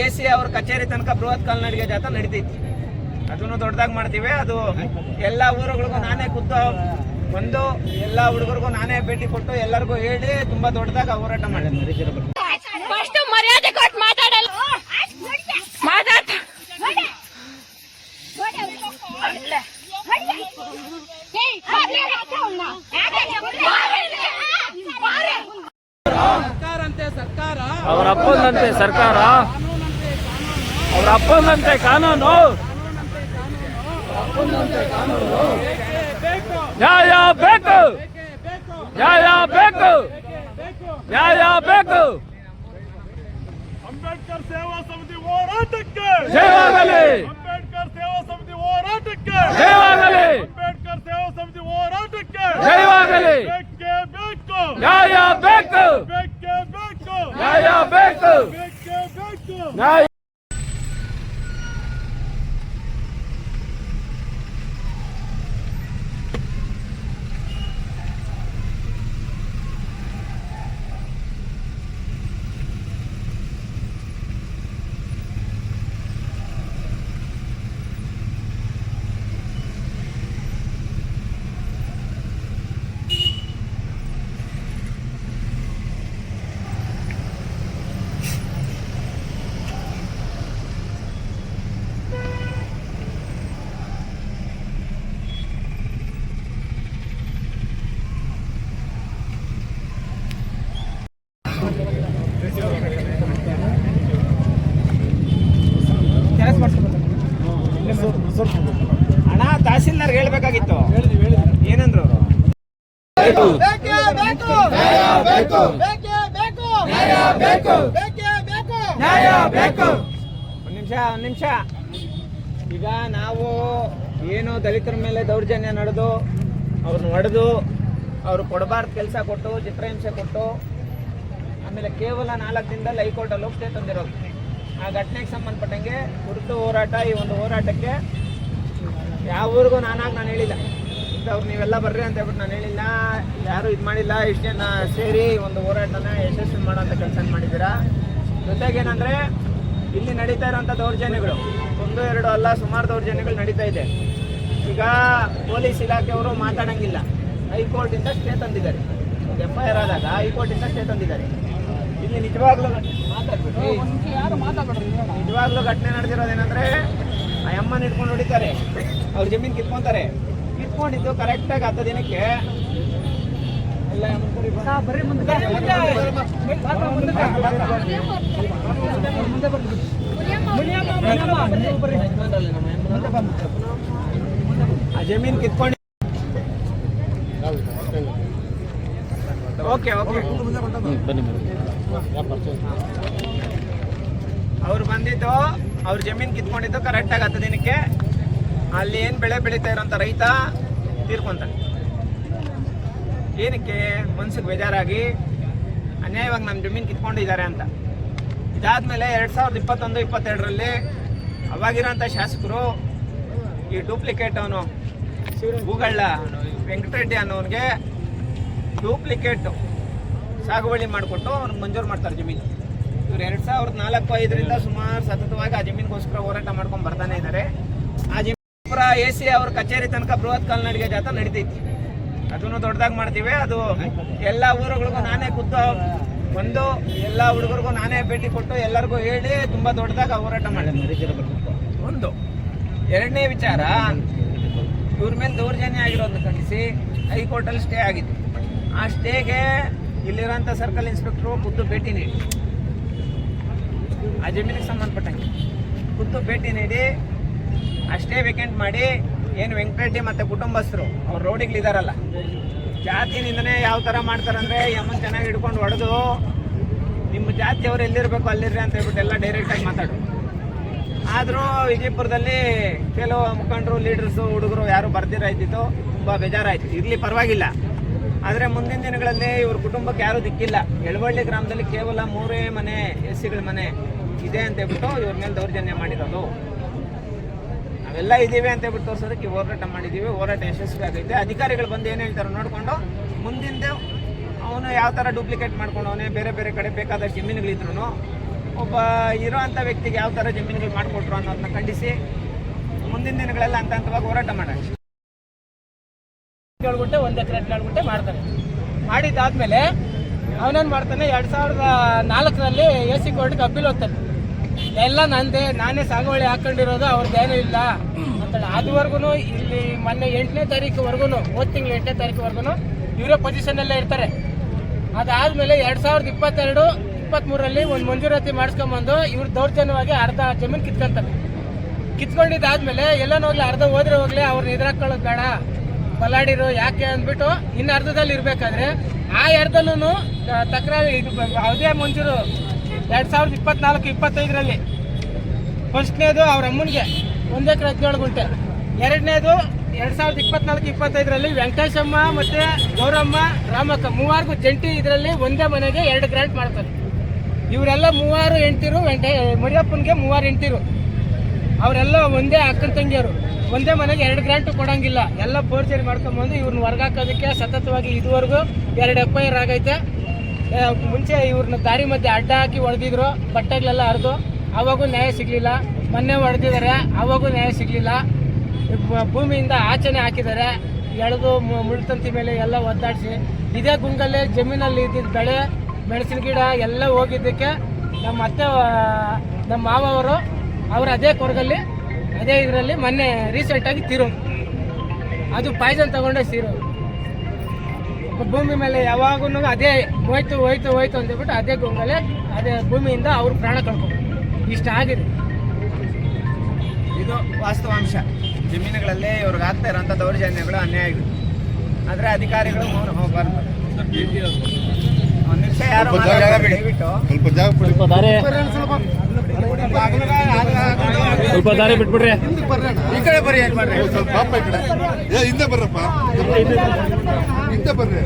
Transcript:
AC ಅವ್ರ ಕಚೇರಿ ತನಕ ಬೃಹತ್ ಕಾಲ್ನಡಿಗೆ ಜಾಥಾ ನಡೀತೈತಿ. ಅದನ್ನು ದೊಡ್ಡದಾಗಿ ಮಾಡ್ತೀವಿ. ಅದು ಎಲ್ಲ ಊರುಗಳಿಗೂ ನಾನೇ ಖುದ್ದು ಬಂದು ಎಲ್ಲ ಹುಡುಗರಿಗೂ ನಾನೇ ಭೇಟಿ ಕೊಟ್ಟು ಎಲ್ಲರಿಗೂ ಹೇಳಿ ತುಂಬಾ ದೊಡ್ಡದಾಗಿ ಹೋರಾಟ ಮಾಡಿದ್ವಿ. ಅವರ ಅಪ್ಪಂದಂತೆ ಸರ್ಕಾರ, ಅವರ ಅಪ್ಪಂದಂತೆ ಕಾನೂನು, ನ್ಯಾಯ ಬೇಕು, ನ್ಯಾಯ ಬೇಕು, ನ್ಯಾಯ ಬೇಕು. ಅಂಬೇಡ್ಕರ್ ಸೇವಾ ಸಮಿತಿ ಹೋರಾಟಕ್ಕೆ ಜಯವಾಗಲಿ, ಅಂಬೇಡ್ಕರ್ ಸೇವಾ ಸಮಿತಿ ಹೋರಾಟಕ್ಕೆ ಜಯವಾಗಲಿ, ಅಂಬೇಡ್ಕರ್ ಸೇವಾ ಸಮಿತಿ ಹೋರಾಟಕ್ಕೆ ಜಯವಾಗಲಿ. ಬೇಕೇ ಬೇಕು, ನ್ಯಾಯ ಬೇಕು, ಬೇಕೇ ಬೇಕು, ನ್ಯಾಯ ಬೇಕು, ಬೇಕೇ ಬೇಕು. ನ್ಯಾಯ. ಅಣ್ಣ ತಹಸೀಲ್ದಾರ್ ಹೇಳ್ಬೇಕಾಗಿತ್ತು, ಏನಂದ್ರು? ಒಂದ್ ನಿಮಿಷ. ಈಗ ನಾವು ಏನು ದಲಿತರ ಮೇಲೆ ದೌರ್ಜನ್ಯ ನಡೆದು ಅವ್ರನ್ನ ಹೊಡೆದು ಅವ್ರು ಕೊಡಬಾರ್ದು ಕೆಲಸ ಕೊಟ್ಟು ಚಿತ್ರಹಿಂಸೆ ಕೊಟ್ಟು ಆಮೇಲೆ ಕೇವಲ 4 ದಿನದಲ್ಲಿ ಹೈಕೋರ್ಟಲ್ಲಿ ಹೋಗಿ ಸ್ಟೇ ತಂದಿರೋದು. ಆ ಘಟನೆಗೆ ಸಂಬಂಧಪಟ್ಟಂಗೆ ಕುರಿತು ಹೋರಾಟ, ಈ ಒಂದು ಹೋರಾಟಕ್ಕೆ ಯಾವ ಊರಿಗೂ ನಾನು ಹೇಳಿಲ್ಲ, ಅವ್ರು ನೀವೆಲ್ಲ ಬರ್ರಿ ಅಂತ ಹೇಳ್ಬಿಟ್ಟು ನಾನು ಹೇಳಿಲ್ಲ, ಯಾರು ಇದು ಮಾಡಿಲ್ಲ. ಇಷ್ಟು ಜನ ಸೇರಿ ಒಂದು ಹೋರಾಟನ ಯಶಸ್ವಿ ಮಾಡೋಂಥ ಕೆಲಸ ಮಾಡಿದ್ದೀರಾ. ಜೊತೆಗೇನೆಂದರೆ ಇಲ್ಲಿ ನಡೀತಾ ಇರೋಂಥ ದೌರ್ಜನ್ಯಗಳು 1, 2 ಅಲ್ಲ, ಸುಮಾರು ದೌರ್ಜನ್ಯಗಳು ನಡೀತಾ ಇದೆ. ಈಗ ಪೊಲೀಸ್ ಇಲಾಖೆಯವರು ಮಾತಾಡೋಂಗಿಲ್ಲ, ಹೈಕೋರ್ಟಿಂದ ಸ್ಟೇ ತಂದಿದ್ದಾರೆ. FIR ಆದಾಗ ಹೈಕೋರ್ಟಿಂದ ಸ್ಟೇ ತಂದಿದ್ದಾರೆ. ಇಲ್ಲಿ ನಿಜವಾಗ್ಲೂ ಘಟನೆ ನಡೆದಿರೋದೇನೆಂದರೆ ಆ ಅಮ್ಮನ ಇಟ್ಕೊಂಡು ಹೊಡಿತಾರೆ, ಅವ್ರ ಜಮೀನು ಕಿತ್ಕೊಂತಾರೆ. ಕಿತ್ಕೊಂಡಿದ್ದು ಕರೆಕ್ಟಾಗಿ 10 ದಿನಕ್ಕೆ ಎಲ್ಲ ಆ ಜಮೀನು ಕಿತ್ಕೊಂಡು ಓಕೆ ಅವ್ರು ಬಂದಿದ್ದು ಅವ್ರ ಜಮೀನು ಕಿತ್ಕೊಂಡಿದ್ದು ಕರೆಕ್ಟಾಗಿ 10 ದಿನಕ್ಕೆ. ಅಲ್ಲಿ ಏನು ಬೆಳೆ ಬೆಳೀತಾ ಇರೋಂಥ ರೈತ ತೀರ್ಕೊಂತಾನೆ. ಏನಕ್ಕೆ? ಮನ್ಸಿಗೆ ಬೇಜಾರಾಗಿ ಅನ್ಯಾಯವಾಗಿ ನಮ್ಮ ಜಮೀನು ಕಿತ್ಕೊಂಡಿದ್ದಾರೆ ಅಂತ. ಇದಾದಮೇಲೆ 2021-22ರಲ್ಲಿ ಅವಾಗಿರೋಂಥ ಶಾಸಕರು ಈ ಡೂಪ್ಲಿಕೇಟ್ ಅವನು ಗೂಗಳ್ಳ ವೆಂಕಟರೆಡ್ಡಿ ಅನ್ನೋನಿಗೆ ಡೂಪ್ಲಿಕೇಟ್ ಸಾಗುವಳಿ ಮಾಡಿಕೊಟ್ಟು ಅವ್ನಿಗೆ ಮಂಜೂರು ಮಾಡ್ತಾರೆ ಜಮೀನು. ಇವ್ರು 2004-05ರಿಂದ ಸುಮಾರು ಸತತವಾಗಿ ಆ ಜಮೀನಿಗೋಸ್ಕರ ಹೋರಾಟ ಮಾಡ್ಕೊಂಡು ಬರ್ತಾನೆ ಇದ್ದಾರೆ. ಆ ಜಮೀನು AC ಅವ್ರ ಕಚೇರಿ ತನಕ ಬೃಹತ್ ಕಾಲ್ನಡಿಗೆ ಜಾಥಾ ನಡೀತೈತಿ. ಅದನ್ನು ದೊಡ್ಡದಾಗಿ ಮಾಡ್ತೀವಿ. ಅದು ಎಲ್ಲ ಊರುಗಳಿಗೂ ನಾನೇ ಖುದ್ದು ಬಂದು ಎಲ್ಲ ಹುಡುಗರಿಗೂ ನಾನೇ ಭೇಟಿ ಕೊಟ್ಟು ಎಲ್ಲರಿಗೂ ಹೇಳಿ ತುಂಬಾ ದೊಡ್ಡದಾಗಿ ಹೋರಾಟ ಮಾಡಿದ್ವಿ. ಒಂದು. ಎರಡನೇ ವಿಚಾರ, ಇವ್ರ ಮೇಲೆ ದೌರ್ಜನ್ಯ ಆಗಿರೋದನ್ನ ಖಂಡಿಸಿ ಹೈಕೋರ್ಟಲ್ಲಿ ಸ್ಟೇ ಆಗಿತ್ತು. ಆ ಸ್ಟೇಗೆ ಇಲ್ಲಿರೋಂಥ ಸರ್ಕಲ್ ಇನ್ಸ್ಪೆಕ್ಟ್ರು ಖುದ್ದು ಭೇಟಿ ನೀಡಿ ಆ ಜಮೀನಿಗೆ ಸಂಬಂಧಪಟ್ಟಂಗೆ ಖುದ್ದು ಭೇಟಿ ನೀಡಿ ಅಷ್ಟೇ ವೇಕೆಂಟ್ ಮಾಡಿ ಏನು ವೆಂಕಟರೆಡ್ಡಿ ಮತ್ತು ಕುಟುಂಬಸ್ಥರು ಅವ್ರು ರೋಡಿಗಳಿದಾರಲ್ಲ, ಜಾತಿನಿಂದನೇ ಯಾವ ಥರ ಮಾಡ್ತಾರಂದರೆ ಯಮ್ಮನ್ ಚೆನ್ನಾಗಿ ಹಿಡ್ಕೊಂಡು ಹೊಡೆದು ನಿಮ್ಮ ಜಾತಿಯವರು ಎಲ್ಲಿರಬೇಕು ಅಲ್ಲಿರ್ರಿ ಅಂತ ಹೇಳ್ಬಿಟ್ಟು ಎಲ್ಲ ಡೈರೆಕ್ಟಾಗಿ ಮಾತಾಡು. ಆದರೂ ವಿಜಯಪುರದಲ್ಲಿ ಕೆಲವು ಮುಖಂಡರು, ಲೀಡರ್ಸು, ಹುಡುಗರು ಯಾರು ಬರ್ದಿರಾಯ್ತಿತ್ತು, ತುಂಬ ಬೇಜಾರಾಯಿತು. ಇರಲಿ, ಪರವಾಗಿಲ್ಲ. ಆದರೆ ಮುಂದಿನ ದಿನಗಳಲ್ಲಿ ಇವ್ರ ಕುಟುಂಬಕ್ಕೆ ಯಾರೂ ದಿಕ್ಕಿಲ್ಲ. ಎಳವಳ್ಳಿ ಗ್ರಾಮದಲ್ಲಿ ಕೇವಲ 3 ಮನೆ SCಗಳ ಮನೆ ಇದೆ ಅಂತ ಹೇಳ್ಬಿಟ್ಟು ಇವ್ರ ಮೇಲೆ ದೌರ್ಜನ್ಯ ಮಾಡಿರೋದು. ನಾವೆಲ್ಲ ಇದ್ದೀವಿ ಅಂತ ಹೇಳ್ಬಿಟ್ಟು ತೋರಿಸೋದಕ್ಕೆ ಹೋರಾಟ ಮಾಡಿದ್ದೀವಿ. ಹೋರಾಟ ಯಶಸ್ವಿ ಆಗೈತೆ. ಅಧಿಕಾರಿಗಳು ಬಂದು ಏನು ಹೇಳ್ತಾರೆ ನೋಡಿಕೊಂಡು ಮುಂದಿಂದು ಅವನು ಯಾವ ಥರ ಡೂಪ್ಲಿಕೇಟ್ ಮಾಡ್ಕೊಂಡವನೇ, ಬೇರೆ ಬೇರೆ ಕಡೆ ಬೇಕಾದಷ್ಟು ಜಮೀನುಗಳಿದ್ರು ಒಬ್ಬ ಇರೋಂಥ ವ್ಯಕ್ತಿಗೆ ಯಾವ ಥರ ಜಮೀನುಗಳು ಮಾಡಿಕೊಟ್ರು ಅನ್ನೋದನ್ನ ಖಂಡಿಸಿ ಮುಂದಿನ ದಿನಗಳೆಲ್ಲ ಹಂತ ಹಂತವಾಗಿ ಹೋರಾಟ ಮಾಡೋಣ. 7 ಗುಂಟೆ 1 ಎಕರೆ 12 ಗುಂಟೆ ಮಾಡ್ತಾನೆ. ಮಾಡಿದ್ದಾದ್ಮೇಲೆ ಅವನೇನು ಮಾಡ್ತಾನೆ, 2004ರಲ್ಲಿ AC ಕೋರ್ಟ್ಗೆ ಅಪ್ಪೀಲ್ ಹೋಗ್ತಾನೆ. ಎಲ್ಲ ನಂದೇ, ನಾನೇ ಸಾಗುವಳಿ ಹಾಕೊಂಡಿರೋದು, ಅವ್ರದ್ದೇನೂ ಇಲ್ಲ ಅಂತೇಳಿ. ಅದುವರೆಗೂ ಇಲ್ಲಿ ಮೊನ್ನೆ 8ನೇ ತಾರೀಕುವರೆಗೂ, ಹೋದ ತಿಂಗಳು 8ನೇ ತಾರೀಕುವರೆಗೂ ಇವರೇ ಪೊಸಿಷನಲ್ಲೇ ಇರ್ತಾರೆ. ಅದಾದಮೇಲೆ 2022-23ರಲ್ಲಿ ಒಂದು ಮಂಜೂರಾತಿ ಮಾಡಿಸ್ಕೊಂಬಂದು ಇವ್ರು ದೌರ್ಜನ್ಯವಾಗಿ ಅರ್ಧ ಜಮೀನು ಕಿತ್ಕೊಂತಾರೆ. ಕಿತ್ಕೊಂಡಿದ್ದಾದ್ಮೇಲೆ ಎಲ್ಲನೂ ಹೋಗ್ಲಿ, ಅರ್ಧ ಹೋದ್ರೆ ಹೋಗ್ಲಿ, ಅವ್ರನ್ನ ಎದುರಾಕೊಳ್ಳೋದು ಬೇಡ, ಬಲಾಡಿರು ಯಾಕೆ ಅಂದ್ಬಿಟ್ಟು ಇನ್ನು ಅರ್ಧದಲ್ಲಿ ಇರಬೇಕಾದ್ರೆ ಆ ಅರ್ಧನೂ ತಕರಾರು ಇದು ಯಾವುದೇ ಮಂಜೂರು 2024-25ರಲ್ಲಿ ಫಸ್ಟ್ನೇದು ಅವ್ರ ಅಮ್ಮನಿಗೆ 1 ಎಕರೆ 17 ಗುಂಟೆ, ಎರಡನೇದು 2024-25ರಲ್ಲಿ ವೆಂಕಟೇಶಮ್ಮ ಮತ್ತು ಗೌರಮ್ಮ ರಾಮಕ್ಕ ಮೂವರಿಗೂ ಜಂಟಿ ಇದರಲ್ಲಿ ಒಂದೇ ಮನೆಗೆ 2 ಗ್ರಾಂಟ್ ಮಾಡ್ತಾರೆ. ಇವರೆಲ್ಲ 3 ಹೆಂಡ್ತಿರು, ಮರಿಯಪ್ಪನಿಗೆ 3 ಹೆಂಡ್ತಿರು, ಅವರೆಲ್ಲ ಒಂದೇ ಅಕ್ಕನ ತಂಗಿಯರು. ಒಂದೇ ಮನೆಗೆ 2 ಗ್ರಾಂಟು ಕೊಡೋಂಗಿಲ್ಲ, ಎಲ್ಲ ಫೋರ್ಜರಿ ಮಾಡ್ಕೊಂಬಂದು ಇವ್ರನ್ನ ಹೊರಗಾಕೋದಕ್ಕೆ ಸತತವಾಗಿ ಇದುವರೆಗೂ 2 FIR ಆಗೈತೆ. ಮುಂಚೆ ಇವ್ರನ್ನ ದಾರಿ ಮಧ್ಯೆ ಅಡ್ಡ ಹಾಕಿ ಹೊಡೆದಿದ್ರು, ಬಟ್ಟೆಗಳೆಲ್ಲ ಹರಿದು, ಆವಾಗೂ ನ್ಯಾಯ ಸಿಗಲಿಲ್ಲ. ಮೊನ್ನೆ ಹೊಡೆದಿದ್ದಾರೆ, ಆವಾಗೂ ನ್ಯಾಯ ಸಿಗಲಿಲ್ಲ. ಭೂಮಿಯಿಂದ ಆಚೆನೆ ಹಾಕಿದ್ದಾರೆ, ಎಳೆದು ಮುಳ್ತಂತಿ ಮೇಲೆ ಎಲ್ಲ ಒದ್ದಾಡಿಸಿ. ಇದೇ ಗುಂಗಲ್ಲೇ ಜಮೀನಲ್ಲಿ ಇದ್ದಿದ್ದ ಬೆಳೆ, ಮೆಣಸಿನ ಗಿಡ ಎಲ್ಲ ಹೋಗಿದ್ದಕ್ಕೆ ನಮ್ಮ ಅತ್ತೆ, ನಮ್ಮ ಮಾವವರು ಅವರು ಅದೇ ಕೊರಗಲ್ಲಿ, ಅದೇ ಇದರಲ್ಲಿ ಮೊನ್ನೆ ರೀಸೆಂಟಾಗಿ ತೀರೋದು. ಅದು ಪಾಯ್ಸನ್ ತಗೊಂಡೆ ತೀರೋದು. ಭೂಮಿ ಮೇಲೆ ಯಾವಾಗೂ ಅದೇ ಹೋಯ್ತು ಅಂದ್ಬಿಟ್ಟು ಅದೇ ಗುಂಗಲ್ಲೇ ಅದೇ ಭೂಮಿಯಿಂದ ಅವರು ಪ್ರಾಣ ಕಳ್ಕೊಂಡು ಇಷ್ಟ ಆಗಿದೆ. ಇದು ವಾಸ್ತವಾಂಶ. ಜಮೀನುಗಳಲ್ಲಿ ಇವ್ರಿಗೆ ಆಗ್ತಾ ಇರೋಂಥ ದೌರ್ಜನ್ಯಗಳು, ಅನ್ಯಾಯಗಳು. ಆದರೆ ಅಧಿಕಾರಿಗಳು ಮೌನ ಹೋಗಬಾರ್ದು. ಒಂದು ನಿಮಿಷ ಯಾರು ದಯವಿಟ್ಟು ಸ್ವಲ್ಪ ದಾರಿ ಬಿಟ್ಬಿಡ್ರಿ. ಈ ಕಡೆ ಬರ್ರಿ, ಏನು ಮಾಡ್ರಿ, ಸ್ವಲ್ಪ ಪಾಪ ಈ ಕಡೆ. ಹಿಂದೆ ಬರ್ರಪ್ಪ, ಹಿಂದೆ ಬರ್ರಿ.